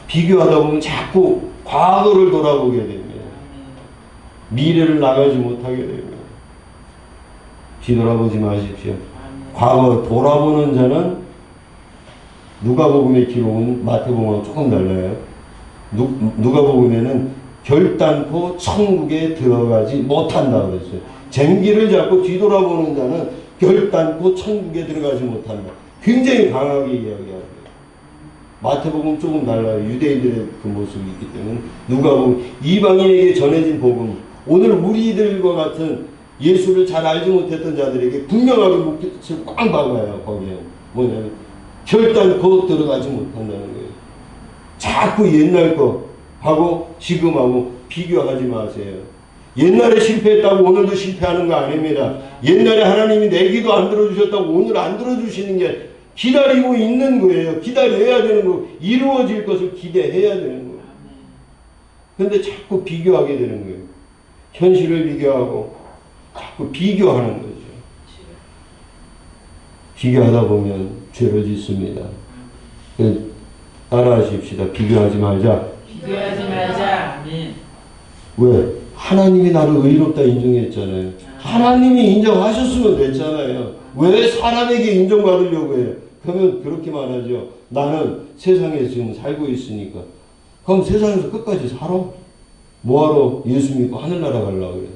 비교하다 보면 자꾸 과거를 돌아보게 됩니다. 미래를 나가지 못하게 됩니다. 뒤돌아보지 마십시오. 과거 돌아보는 자는 누가복음의 기록은 마태복음하고 조금 달라요. 누가복음에는 결단코 천국에 들어가지 못한다 그랬어요. 쟁기를 잡고 뒤돌아보는 자는 결단코 천국에 들어가지 못한다. 굉장히 강하게 이야기합니다. 마태복음 조금 달라요. 유대인들의 그 모습이 있기 때문에 누가복음 이방인에게 전해진 복음, 오늘 우리들과 같은 예수를 잘 알지 못했던 자들에게 분명하게 목젖을 꽉 박아요. 거기에 뭐냐면 결단코 들어가지 못한다는 거예요. 자꾸 옛날 거 하고 지금하고 비교하지 마세요. 옛날에 실패했다고 오늘도 실패하는 거 아닙니다. 옛날에 하나님이 내 기도 안 들어주셨다고 오늘 안 들어주시는 게 기다리고 있는 거예요. 기다려야 되는 거, 이루어질 것을 기대해야 되는 거예요. 근데 자꾸 비교하게 되는 거예요. 현실을 비교하고 자꾸 비교하는 거죠. 비교하다 보면 죄를 짓습니다. 따라하십시다. 비교하지 말자. 비교하지 말자. 왜? 하나님이 나를 의롭다 인정했잖아요. 하나님이 인정하셨으면 됐잖아요. 왜 사람에게 인정받으려고 해요? 그러면 그렇게 말하죠. 나는 세상에 지금 살고 있으니까. 그럼 세상에서 끝까지 살아? 뭐하러 예수 믿고 하늘나라 가려고 그래?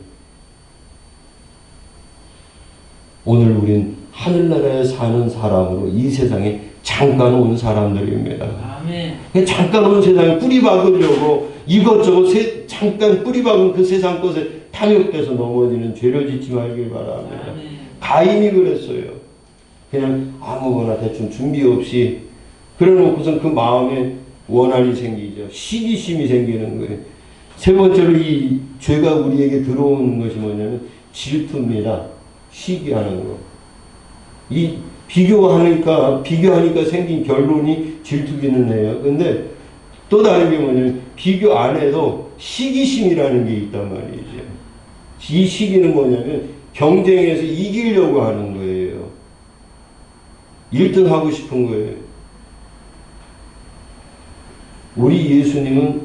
오늘 우린 하늘나라에 사는 사람으로 이 세상에 잠깐 온 사람들입니다. 아멘. 잠깐 온 세상에 뿌리 박으려고 이것저것 잠깐 뿌리 박은 그 세상 것에 탐욕돼서 넘어지는 죄를 짓지 말길 바랍니다. 아멘. 가인이 그랬어요. 그냥 아무거나 대충 준비 없이 그래놓고선 그 마음에 원한이 생기죠. 시기심이 생기는 거예요. 세 번째로 이 죄가 우리에게 들어오는 것이 뭐냐면 질투입니다. 시기하는 거. 이 비교하니까 생긴 결론이 질투기는 해요. 근데 또 다른 게 뭐냐면 비교 안에도 시기심이라는 게 있단 말이죠. 이 시기는 뭐냐면 경쟁에서 이기려고 하는 거예요. 1등 하고 싶은 거예요. 우리 예수님은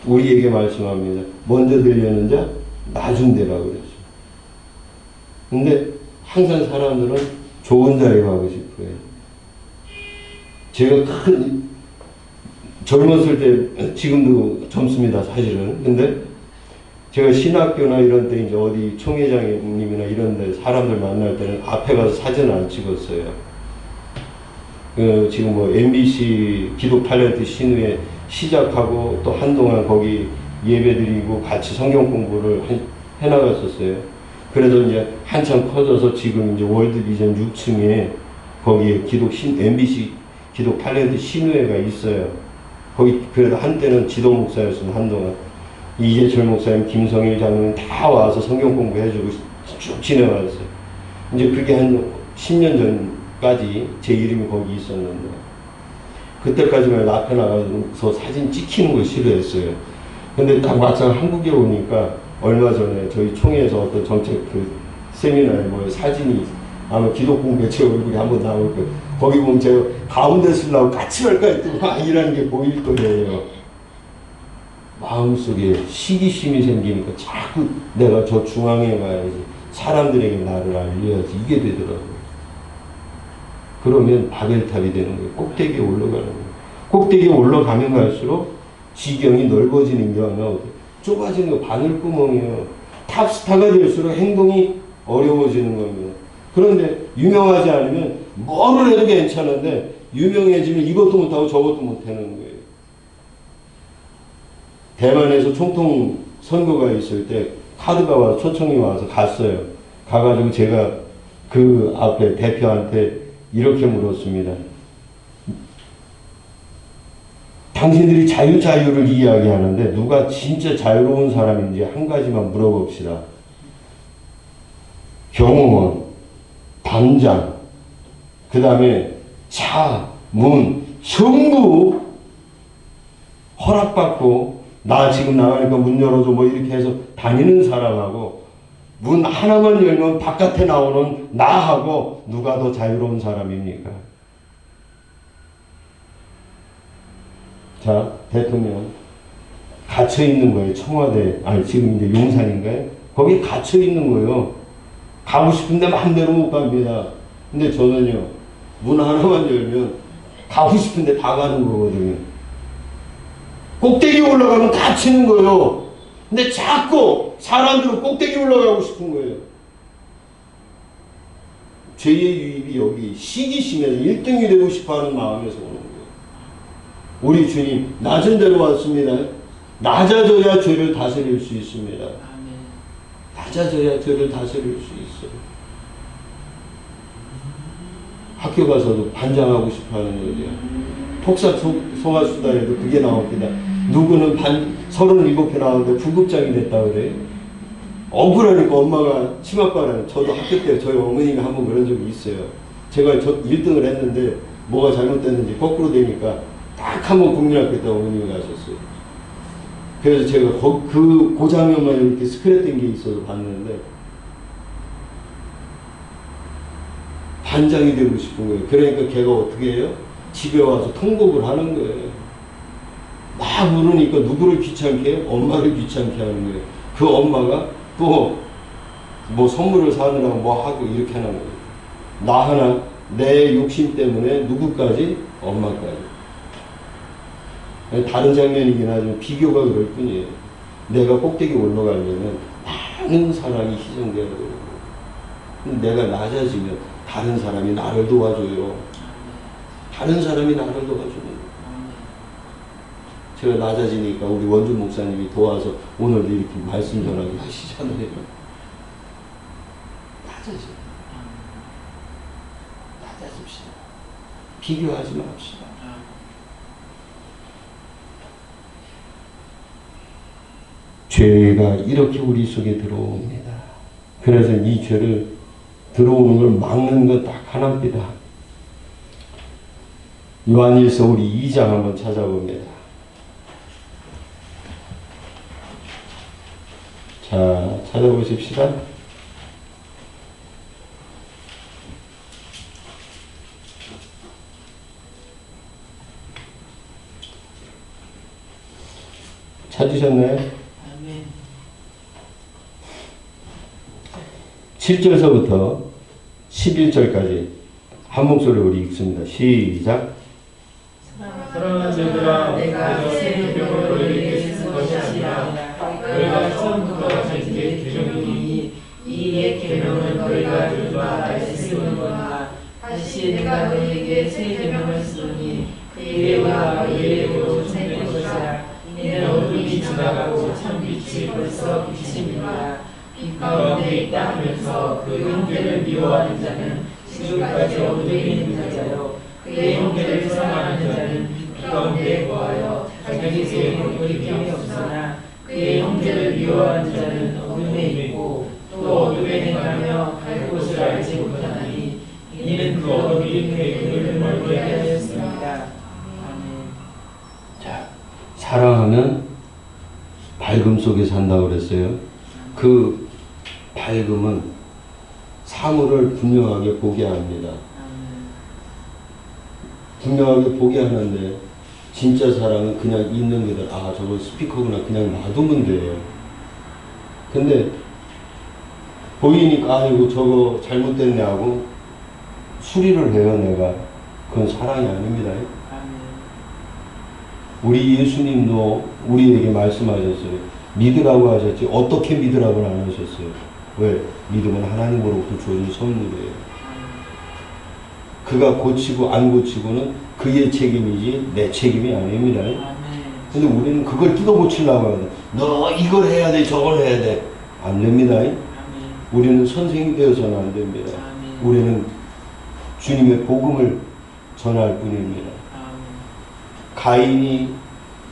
우리에게 말씀합니다. 먼저 되려는 자 나중 되라고 그랬어요. 근데 항상 사람들은 좋은 자리에 가고 싶어요. 제가 젊었을 때, 지금도 젊습니다, 사실은. 근데 제가 신학교나 이런 때 이제 어디 총회장님이나 이런 데 사람들 만날 때는 앞에 가서 사진을 안 찍었어요. 지금 뭐 MBC 기독 탤런트 신우회 시작하고 또 한동안 거기 예배드리고 같이 성경 공부를 해나갔었어요. 그래서 이제 한참 커져서 지금 이제 월드비전 6층에 거기에 MBC 기독 탤런트 신우회가 있어요. 거기 그래도 한때는 지도 목사였으면 한동안 이재철 목사님, 김성일 장로님 다 와서 성경 공부해주고 쭉 지내왔어요. 이제 그게 한 10년 전까지 제 이름이 거기 있었는데 그때까지만 앞에 나가서 사진 찍히는 걸 싫어했어요. 근데 딱 막상 한국에 오니까 얼마 전에 저희 총회에서 어떤 정책 세미나에 뭐 사진이 아마 기독공부에 제 얼굴이 한번 나올 거예요. 거기 보면 제가 가운데 쓰려고 까칠할까 했더니 이라는 게 보일 거예요. 마음속에 시기심이 생기니까 자꾸 내가 저 중앙에 가야지, 사람들에게 나를 알려야지, 이게 되더라고요. 그러면 바벨탑이 되는 거예요. 꼭대기에 올라가는 거예요. 꼭대기에 올라가면 갈수록 지경이 넓어지는 게 아니라 좁아지는 거 바늘구멍이에요. 탑스타가 될수록 행동이 어려워지는 겁니다. 그런데 유명하지 않으면 뭐를 해도 괜찮은데 유명해지면 이것도 못하고 저것도 못하는 거예요. 대만에서 총통 선거가 있을 때 카드가 와서 초청이 와서 갔어요. 가가지고 제가 그 앞에 대표한테 이렇게 물었습니다. 당신들이 자유를 이야기하는데 누가 진짜 자유로운 사람인지 한 가지만 물어봅시다. 경호원, 단장, 그 다음에 차, 문, 전부 허락받고 나 지금 나가니까 문 열어줘 뭐 이렇게 해서 다니는 사람하고 문 하나만 열면 바깥에 나오는 나하고 누가 더 자유로운 사람입니까? 자, 대통령 갇혀 있는 거예요. 청와대, 아니 지금 이제 용산인가요? 거기 갇혀 있는 거예요. 가고 싶은데 마음대로 못 갑니다. 근데 저는요, 문 하나만 열면 가고 싶은데 다 가는 거거든요. 꼭대기 올라가면 갇히는 거예요. 근데 자꾸 사람들은 꼭대기 올라가고 싶은 거예요. 죄의 유입이 여기 시기심에서 1등이 되고 싶어하는 마음에서 오는 거예요. 우리 주님 낮은 데로 왔습니다. 낮아져야 죄를 다스릴 수 있습니다. 낮아져야 죄를 다스릴 수 있어요. 학교 가서도 반장하고 싶어하는 거죠. 폭삭 소가수다에도 그게 나옵니다. 누구는 37개 나오는데 부급장이 됐다 그래요. 억울하니까 엄마가 치맛바람. 저도 학교 때 저희 어머님이 한번 그런 적이 있어요. 제가 1등을 했는데 뭐가 잘못됐는지 거꾸로 되니까 딱 한번 국민학교 때 어머님이 가셨어요. 그래서 제가 그 장면만 이렇게 스크랩된 게 있어서 봤는데 반장이 되고 싶은 거예요. 그러니까 걔가 어떻게 해요? 집에 와서 통곡을 하는 거예요. 막 울으니까 누구를 귀찮게 해요? 엄마를 귀찮게 하는 거예요. 그 엄마가 또 뭐 선물을 사느라고 뭐 하고 이렇게 하는 거예요. 나 하나 내 욕심 때문에 누구까지? 엄마까지. 다른 장면이긴 하지만 비교가 그럴 뿐이에요. 내가 꼭대기 올라가려면 많은 사랑이 희생되어야 되고 내가 낮아지면 다른 사람이 나를 도와줘요. 다른 사람이 나를 도와줘요. 제가 낮아지니까 우리 원준 목사님이 도와서 오늘도 이렇게 말씀 전하게 하시잖아요. 낮아집시다. 비교하지 맙시다. 죄가 이렇게 우리 속에 들어옵니다. 그래서 이 죄를 들어오는 걸 막는 건 딱 하나입니다. 요한일서 우리 2장 한번 찾아봅니다. 자, 찾아보십시다. 찾으셨나요? 아멘. 7절서부터 11절까지 한 목소리로 우리 읽습니다. 시작. 사랑하는 자들아, 내가 새 계명을 너희에게 쓴 것이 아니라 너희가 처음부터 가진 게 계명이니 이 옛 계명은 너희가 들과 알지 쓰는거나 다시 내가 너희에게 새 계명을 쓰노니 의와 의로 참된 것이라. 이는 어둠이 지나가고 참 빛이 벌써 비칩니다. 빛 가운데 있다 하면서 그 형제를 미워하는 자는 지금까지 어둠에 있는 자요 그의 형제를 사랑하는 자는 빛 가운데 거하여 자기 속에 돌이킴이 없으나 그의 형제를 미워하는 자는 어둠에 있고 또 어둠에 행하며 갈 곳을 알지 못하나니 이는 그 어둠이 그의 눈을 멀게 하였습니다. 아멘. 자, 사랑하면 밝음 속에 산다고 그랬어요. 그 밝음은 사물을 분명하게 보게 합니다. 분명하게 보게 하는데 진짜 사랑은 그냥 있는 그대로 저거 스피커구나 그냥 놔두면 돼요. 근데 보이니까 아이고 저거 잘못됐네 하고 수리를 해요. 내가 그건 사랑이 아닙니다. 우리 예수님도 우리에게 말씀하셨어요. 믿으라고 하셨지 어떻게 믿으라고는 안 하셨어요. 왜? 믿음은 하나님으로부터 주어진 선물이에요. 그가 고치고 안 고치고는 그의 책임이지 내 책임이 아닙니다. 근데 우리는 그걸 뜯어 고치려고 하는데 너 이걸 해야 돼 저걸 해야 돼 안 됩니다. 우리는 선생이 되어서는 안 됩니다. 우리는 주님의 복음을 전할 뿐입니다. 가인이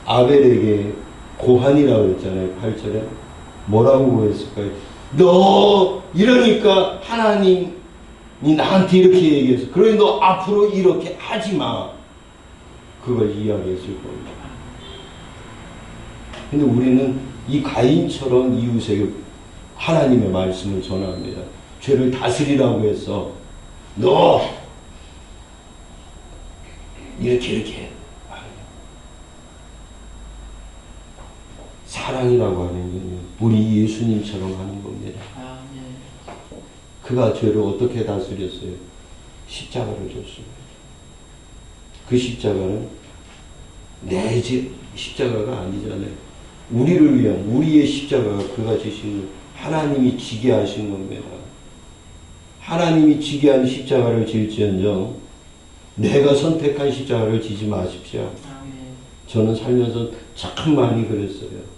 아벨에게 고한이라고 했잖아요. 8절에 뭐라고 했을까요? 너 이러니까 하나님이 나한테 이렇게 얘기했어. 그러니 너 앞으로 이렇게 하지 마. 그걸 이야기했을 겁니다. 근데 우리는 이 가인처럼 이웃에게 하나님의 말씀을 전합니다. 죄를 다스리라고 해서 너 이렇게 해. 사랑이라고 하는 거는 우리 예수님처럼 하는 겁니다. 그가 죄를 어떻게 다스렸어요? 십자가를 줬습니다. 그 십자가는 내 십자가가 아니잖아요. 우리를 위한 우리의 십자가가 그가 지신 하나님이 지게 하신 겁니다. 하나님이 지게 한 십자가를 질지언정 내가 선택한 십자가를 지지 마십시오. 저는 살면서 참 많이 그랬어요.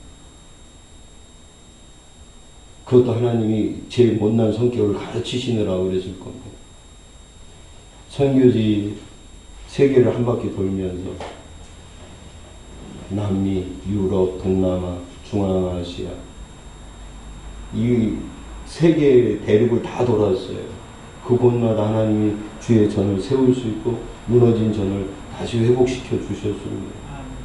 그것도 하나님이 제 못난 성격을 가르치시느라고 그랬을 겁니다. 선교지 세계를 한 바퀴 돌면서 남미, 유럽, 동남아, 중앙아시아 이 세계 대륙을 다 돌았어요. 그곳마다 하나님이 주의 전을 세울 수 있고 무너진 전을 다시 회복시켜 주셨습니다.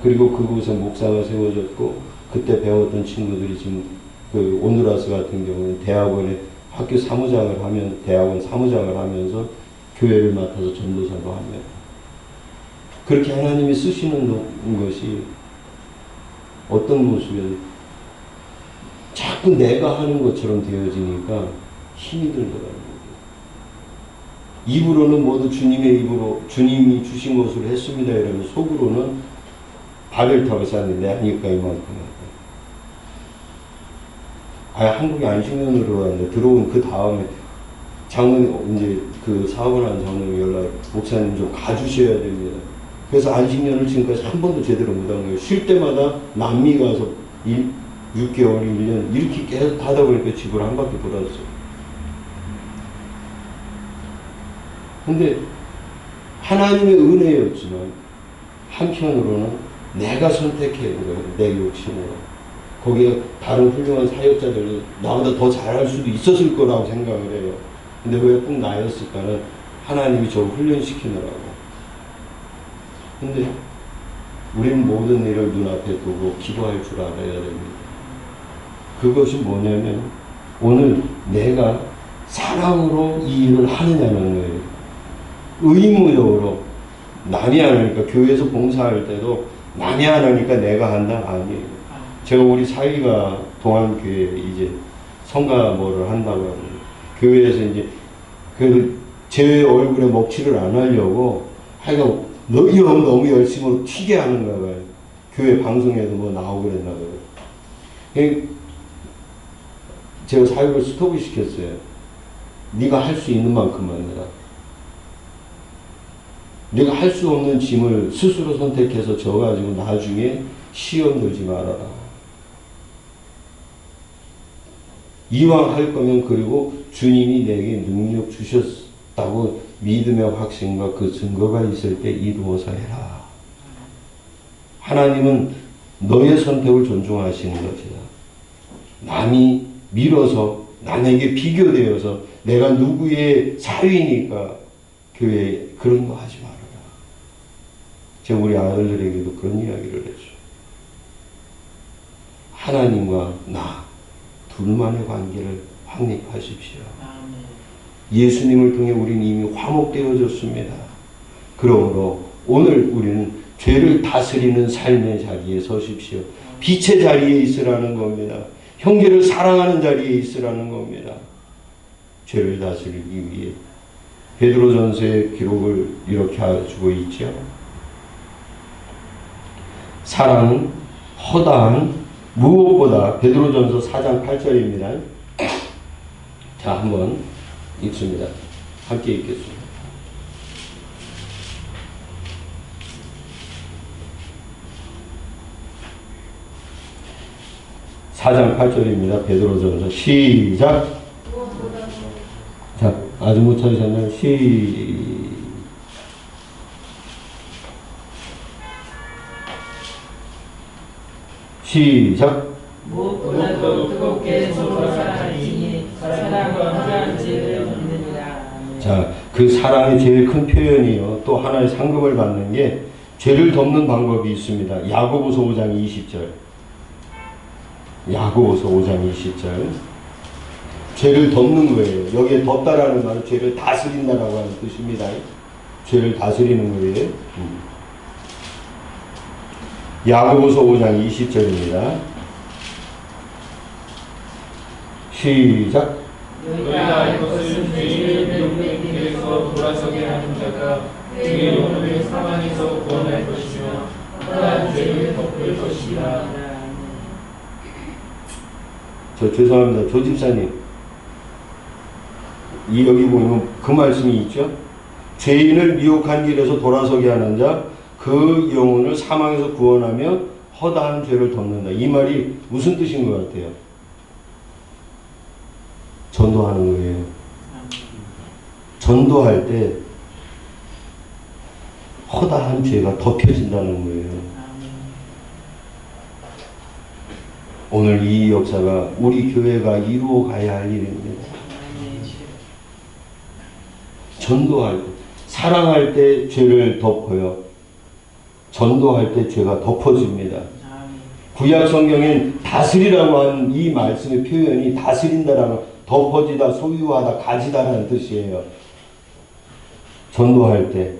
그리고 그곳에 목사가 세워졌고 그때 배웠던 친구들이 지금 그 온두라스 같은 경우는 대학원에 학교 사무장을 하면 대학원 사무장을 하면서 교회를 맡아서 전도사도 하며 그렇게 하나님이 쓰시는 것이 어떤 모습이에요? 자꾸 내가 하는 것처럼 되어지니까 힘이 들더라고요. 입으로는 모두 주님의 입으로 주님이 주신 것으로 했습니다. 이러면 속으로는 바벨탑을 쌓는데 내 하니까 이만큼. 한국에 안식년으로 들어왔는데 들어온 그 다음에 장모님 이제 그 사업을 한 장모님 연락 목사님 좀 가주셔야 됩니다. 그래서 안식년을 지금까지 한 번도 제대로 못한 거예요. 쉴 때마다 남미 가서 6개월, 1년 이렇게 계속 하다 보니까 집을 한 바퀴 돌았어요. 근데 하나님의 은혜였지만 한편으로는 내가 선택해야 거예요. 내 욕심으로. 거기에 다른 훌륭한 사역자들은 나보다 더 잘할 수도 있었을 거라고 생각을 해요. 근데 왜 꼭 나였을까는 하나님이 저를 훈련시키느라고. 근데 우리는 모든 일을 눈앞에 두고 기도할 줄 알아야 됩니다. 그것이 뭐냐면 오늘 내가 사랑으로 이 일을 하느냐는 거예요. 의무적으로. 남이 안 하니까 교회에서 봉사할 때도 남이 안 하니까 내가 한다? 아니에요. 제가 우리 사위가 동안교회에 이제 성가모를 한다고 합니다. 교회에서 이제 그래도 제 얼굴에 먹칠을 안 하려고 하여간 너무 열심히 튀게 하는가 봐요. 교회 방송에도 뭐 나오고 그랬나 봐요. 제가 사위를 스톱을 시켰어요. 네가 할 수 있는 만큼만 해라. 네가 할 수 없는 짐을 스스로 선택해서 져가지고 나중에 시험 들지 말아라. 이왕 할 거면 그리고 주님이 내게 능력 주셨다고 믿음의 확신과 그 증거가 있을 때 이루어서 해라. 하나님은 너의 선택을 존중하시는 것이다. 남이 밀어서 남에게 비교되어서 내가 누구의 사위니까 교회에 그런 거 하지 말아라. 제가 우리 아들들에게도 그런 이야기를 했죠. 하나님과 나 둘만의 관계를 확립하십시오. 예수님을 통해 우리는 이미 화목되어졌습니다. 그러므로 오늘 우리는 죄를 다스리는 삶의 자리에 서십시오. 빛의 자리에 있으라는 겁니다. 형제를 사랑하는 자리에 있으라는 겁니다. 죄를 다스리기 위해 베드로전서의 기록을 이렇게 해주고 있죠. 사랑은 허다한 무엇보다 베드로전서 4장 8절입니다. 자, 한번 읽습니다. 함께 읽겠습니다. (4장 8절입니다) 베드로전서 시작. 자, 아주 못 찾으셨나요? 시작. 무엇보다도 뜨겁게 서로 사랑하니 사랑과 함께한 죄를 덮느니라. 자, 그 사랑의 제일 큰 표현이요. 또 하나의 상급을 받는 게 죄를 덮는 방법이 있습니다. 야고보서 5장 20절. 야고보서 5장 20절. 죄를 덮는 거예요. 여기에 덮다라는 말은 죄를 다스린다라고 하는 뜻입니다. 죄를 다스리는 거예요. 야고보서 5장 20절입니다. 시작. 너희가 알 것은 죄의 명령의 길에서 돌아서게 하는 자가 그의 영혼을 사망에서 구원할 것이며 허다한 죄를 덮을 것이라. 저 죄송합니다. 조 집사님. 여기 보면 그 말씀이 있죠. 죄인을 미혹한 길에서 돌아서게 하는 자, 그 영혼을 사망에서 구원하며 허다한 죄를 덮는다. 이 말이 무슨 뜻인 것 같아요? 전도하는 거예요. 전도할 때 허다한 죄가 덮여진다는 거예요. 오늘 이 역사가 우리 교회가 이루어 가야 할 일입니다. 전도할 때, 사랑할 때 죄를 덮어요. 전도할 때 죄가 덮어집니다. 구약 성경엔 다스리라고 한 이 말씀의 표현이 다스린다라는, 덮어지다, 소유하다, 가지다라는 뜻이에요. 전도할 때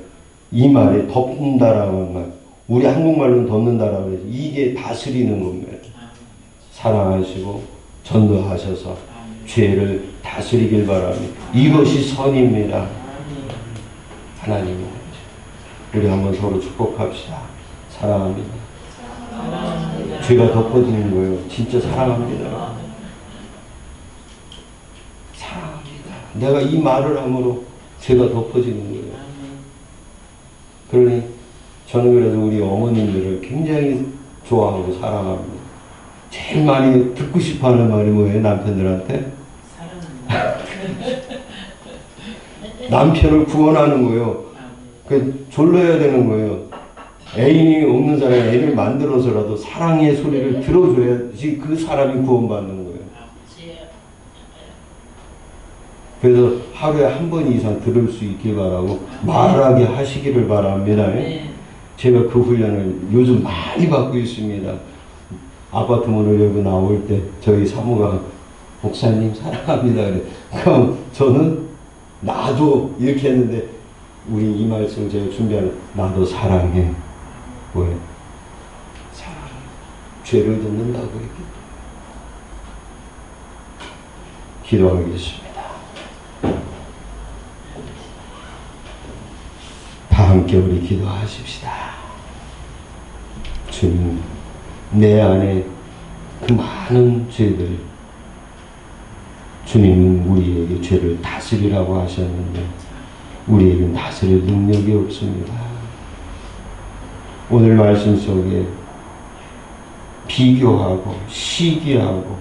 이 말에 덮는다라는 말, 우리 한국말로는 덮는다라고 해서 이게 다스리는 겁니다. 사랑하시고 전도하셔서 죄를 다스리길 바랍니다. 이것이 선입니다. 하나님, 우리 한번 서로 축복합시다. 사랑합니다. 죄가 덮어지는 거예요. 진짜 사랑합니다. 사랑합니다. 내가 이 말을 함으로 죄가 덮어지는 거예요. 그러니 저는 그래도 우리 어머님들을 굉장히 좋아하고 사랑합니다. 제일 많이 듣고 싶어하는 말이 뭐예요? 남편들한테? 남편을 구원하는 거예요. 그 졸라야 되는 거예요. 애인이 없는 사람이 애인을 만들어서라도 사랑의 소리를 들어줘야지 그 사람이 구원받는 거예요. 그래서 하루에 한 번 이상 들을 수 있길 바라고 말하게 하시기를 바랍니다. 제가 그 훈련을 요즘 많이 받고 있습니다. 아파트 문을 열고 나올 때 저희 사모가 목사님 사랑합니다. 그래. 그럼 저는 나도 이렇게 했는데 우리 이 말씀 제가 준비하는 나도 사랑해. 왜? 사랑. 죄를 듣는다고 했기 때문에. 기도하겠습니다. 다 함께 우리 기도하십시다. 주님, 내 안에 그 많은 죄들, 주님은 우리에게 죄를 다스리라고 하셨는데 우리에게는 다스릴 능력이 없습니다. 오늘 말씀 속에 비교하고 시기하고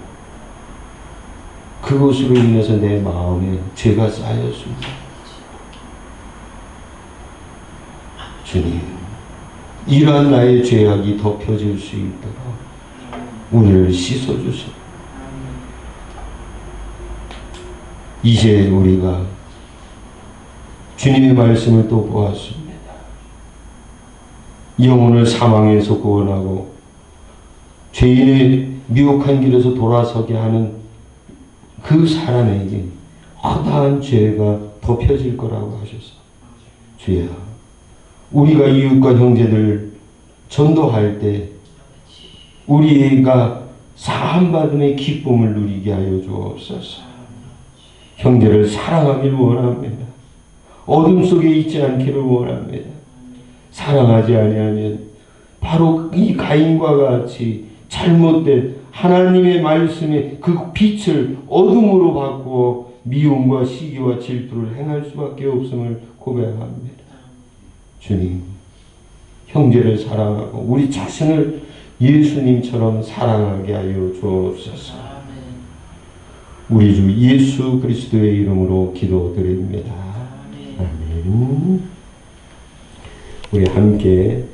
그것으로 인해서 내 마음에 죄가 쌓였습니다. 주님, 이러한 나의 죄악이 덮여질 수 있도록 우리를 씻어주세요. 이제 우리가 주님의 말씀을 또 보았습니다. 영혼을 사망에서 구원하고 죄인의 미혹한 길에서 돌아서게 하는 그 사람에게 허다한 죄가 덮여질 거라고 하셔서 주여, 우리가 이웃과 형제들 전도할 때 우리가 사함받음의 기쁨을 누리게 하여 주옵소서. 형제를 사랑하길 원합니다. 어둠 속에 있지 않기를 원합니다. 사랑하지 아니하면 바로 이 가인과 같이 잘못된 하나님의 말씀의 그 빛을 어둠으로 바꾸어 미움과 시기와 질투를 행할 수밖에 없음을 고백합니다. 주님, 형제를 사랑하고 우리 자신을 예수님처럼 사랑하게 하여 주옵소서. 우리 주 예수 그리스도의 이름으로 기도드립니다. 아멘. 우리 함께